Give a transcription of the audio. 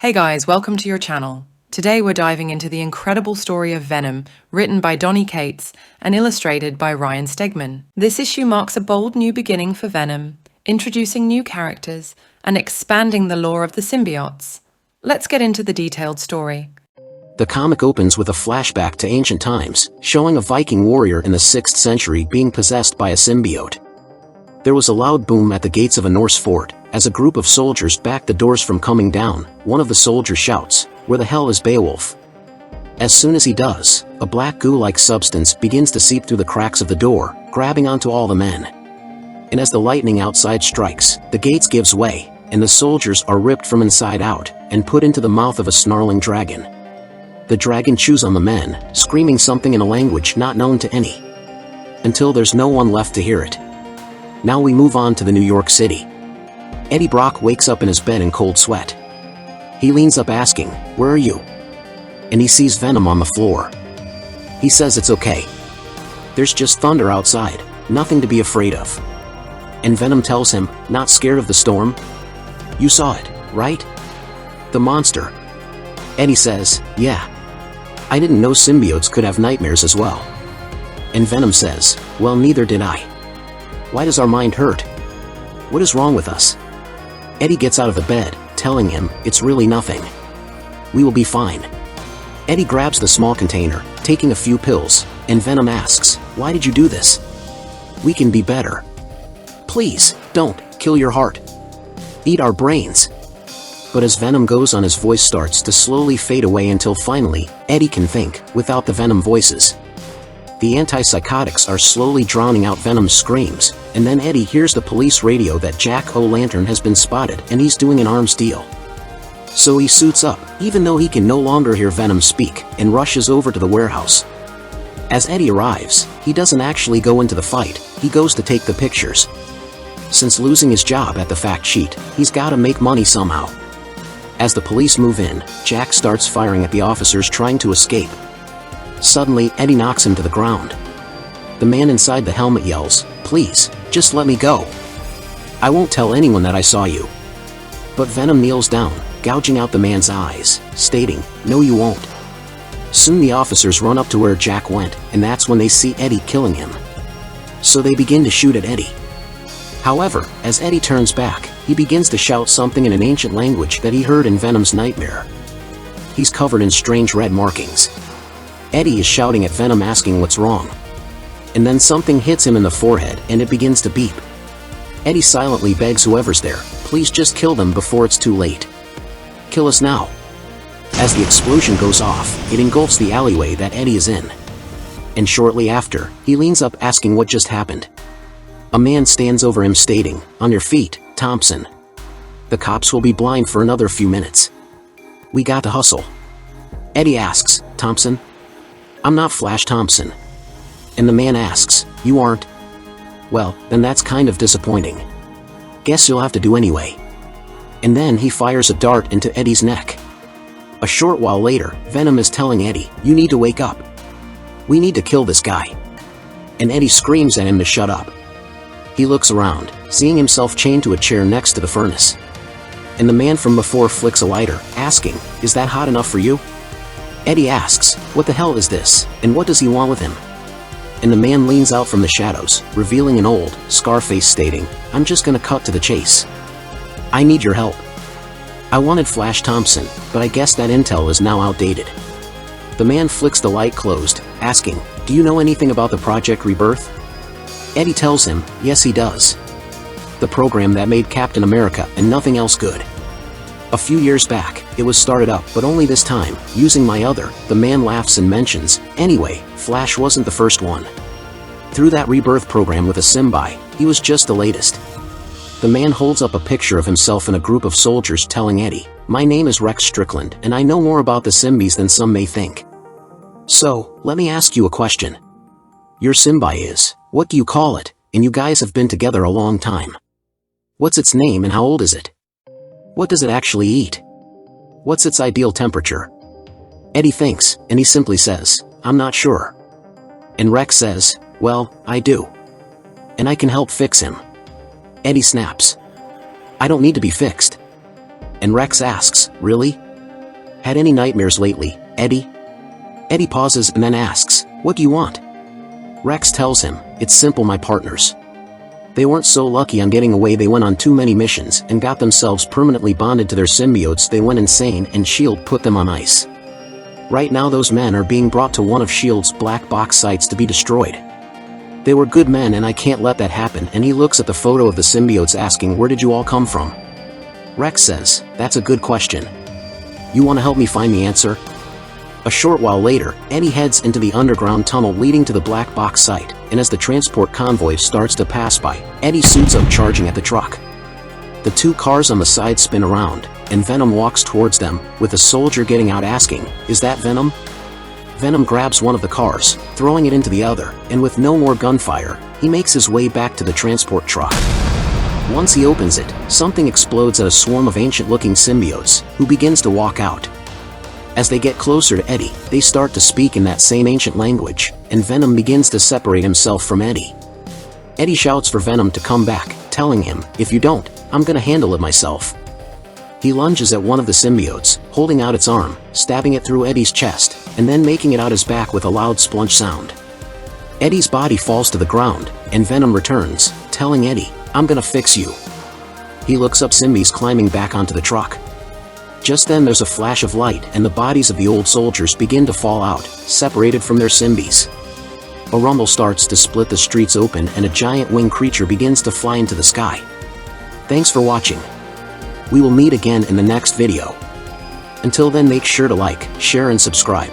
Hey guys, welcome to your channel. Today we're diving into the incredible story of Venom, written by Donny Cates and illustrated by Ryan Stegman. This issue marks a bold new beginning for Venom, introducing new characters and expanding the lore of the symbiotes. Let's get into the detailed story. The comic opens with a flashback to ancient times, showing a Viking warrior in the 6th century being possessed by a symbiote. There was a loud boom at the gates of a Norse fort. As a group of soldiers back the doors from coming down, one of the soldiers shouts, "Where the hell is Beowulf?" As soon as he does, a black goo-like substance begins to seep through the cracks of the door, grabbing onto all the men. And as the lightning outside strikes, the gates gives way, and the soldiers are ripped from inside out, and put into the mouth of a snarling dragon. The dragon chews on the men, screaming something in a language not known to any. Until there's no one left to hear it. Now we move on to the New York City. Eddie Brock wakes up in his bed in cold sweat. He leans up asking, "Where are you?" And he sees Venom on the floor. He says it's okay. There's just thunder outside, nothing to be afraid of. And Venom tells him, "Not scared of the storm? You saw it, right? The monster." Eddie says, "Yeah. I didn't know symbiotes could have nightmares as well." And Venom says, "Well, neither did I. Why does our mind hurt? What is wrong with us?" Eddie gets out of the bed, telling him, "It's really nothing. We will be fine." Eddie grabs the small container, taking a few pills, and Venom asks, "Why did you do this? We can be better. Please, don't kill your heart. Eat our brains." But as Venom goes on, his voice starts to slowly fade away until finally, Eddie can think, without the Venom voices. The antipsychotics are slowly drowning out Venom's screams, and then Eddie hears the police radio that Jack O'Lantern has been spotted and he's doing an arms deal. So he suits up, even though he can no longer hear Venom speak, and rushes over to the warehouse. As Eddie arrives, he doesn't actually go into the fight, he goes to take the pictures. Since losing his job at the fact sheet, he's gotta make money somehow. As the police move in, Jack starts firing at the officers trying to escape. Suddenly, Eddie knocks him to the ground. The man inside the helmet yells, "Please, just let me go. I won't tell anyone that I saw you." But Venom kneels down, gouging out the man's eyes, stating, "No, you won't." Soon the officers run up to where Jack went, and that's when they see Eddie killing him. So they begin to shoot at Eddie. However, as Eddie turns back, he begins to shout something in an ancient language that he heard in Venom's nightmare. He's covered in strange red markings. Eddie is shouting at Venom asking what's wrong. And then something hits him in the forehead and it begins to beep. Eddie silently begs whoever's there, "Please just kill them before it's too late. Kill us now." As the explosion goes off, it engulfs the alleyway that Eddie is in. And shortly after, he leans up asking what just happened. A man stands over him stating, "On your feet, Thompson. The cops will be blind for another few minutes. We got to hustle." Eddie asks, "Thompson?" "I'm not Flash Thompson." And the man asks, "You aren't? Well, then that's kind of disappointing. Guess you'll have to do anyway." And then he fires a dart into Eddie's neck. A short while later, Venom is telling Eddie, "You need to wake up. We need to kill this guy." And Eddie screams at him to shut up. He looks around, seeing himself chained to a chair next to the furnace. And the man from before flicks a lighter, asking, "Is that hot enough for you?" Eddie asks, "What the hell is this, and what does he want with him?" And the man leans out from the shadows, revealing an old, scar face stating, "I'm just gonna cut to the chase. I need your help. I wanted Flash Thompson, but I guess that intel is now outdated." The man flicks the light closed, asking, "Do you know anything about the Project Rebirth?" Eddie tells him, yes he does. The program that made Captain America and nothing else good. A few years back, it was started up, but only this time, using my other. The man laughs and mentions, "Anyway, Flash wasn't the first one. Through that rebirth program with a symbi, he was just the latest." The man holds up a picture of himself in a group of soldiers telling Eddie, "My name is Rex Strickland and I know more about the symbis than some may think. So, let me ask you a question. Your symbi is, what do you call it, and you guys have been together a long time. What's its name and how old is it? What does it actually eat? What's its ideal temperature?" Eddie thinks, and he simply says, "I'm not sure." And Rex says, "Well, I do. And I can help fix him." Eddie snaps, "I don't need to be fixed." And Rex asks, "Really? Had any nightmares lately, Eddie? Eddie pauses and then asks, what do you want? Rex tells him, it's simple, my partners. They weren't so lucky on getting away, they went on too many missions and got themselves permanently bonded to their symbiotes. They went insane and S.H.I.E.L.D. put them on ice. Right now those men are being brought to one of S.H.I.E.L.D.'s black box sites to be destroyed. They were good men and I can't let that happen. And he looks at the photo of the symbiotes asking, where did you all come from? Rex says, that's a good question. You want to help me find the answer? A short while later, Eddie heads into the underground tunnel leading to the black box site, and as the transport convoy starts to pass by, Eddie suits up charging at the truck. The two cars on the side spin around, and Venom walks towards them, with a soldier getting out asking, is that Venom? Venom grabs one of the cars, throwing it into the other, and with no more gunfire, he makes his way back to the transport truck. Once he opens it, something explodes at a swarm of ancient-looking symbiotes, who begins to walk out. As they get closer to Eddie, they start to speak in that same ancient language, and Venom begins to separate himself from Eddie. Eddie shouts for Venom to come back, telling him, if you don't, I'm gonna handle it myself. He lunges at one of the symbiotes, holding out its arm, stabbing it through Eddie's chest, and then making it out his back with a loud splunch sound. Eddie's body falls to the ground, and Venom returns, telling Eddie, I'm gonna fix you. He looks up Symbies climbing back onto the truck. Just then there's a flash of light and the bodies of the old soldiers begin to fall out, separated from their Symbies. A rumble starts to split the streets open and a giant winged creature begins to fly into the sky. Thanks for watching. We will meet again in the next video. Until then, make sure to like, share and subscribe.